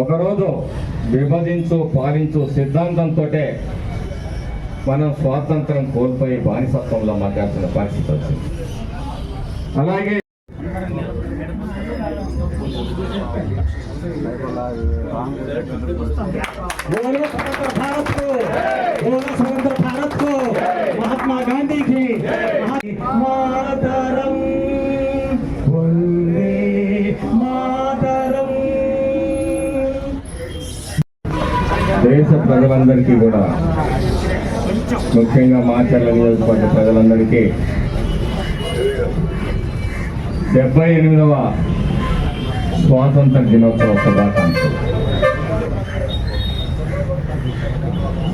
ఒకరోజు విభజించు పాలించు సిద్ధాంతంతో మనం స్వాతంత్రం కోల్పోయి బానిసత్వంలో మాట్లాడుతున్న పరిస్థితి వచ్చింది. అలాగే महात्मा गांधी की मातरम वंदे मातरम। దేశ ప్రజలందరికీ కూడా, ముఖ్యంగా మాచర్ల నియోజకవర్గ ప్రజలందరికీ 78వ స్వాతంత్ర దినోత్సవ శుభాకాంక్షలు.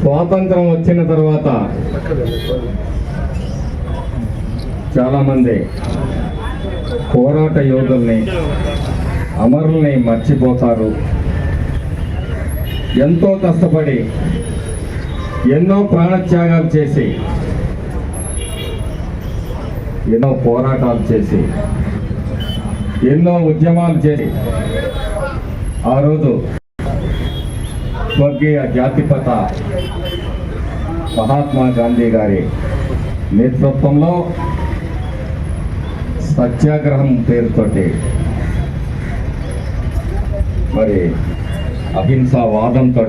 స్వాతంత్రం వచ్చిన తర్వాత చాలామంది పోరాట యోధుల్ని, అమరుల్ని మర్చిపోతారు. ఎంతో కష్టపడి ఎన్నో ప్రాణత్యాగాలు చేసి ఎన్నో పోరాటాలు చేసి ఎన్నో ఉద్యమాలు చేసి ఆ రోజు స్వర్గీయ జాతిపిత మహాత్మా గాంధీ గారి నేతృత్వంలో సత్యాగ్రహం పేరుతోటి మరి అహింసావాదంతో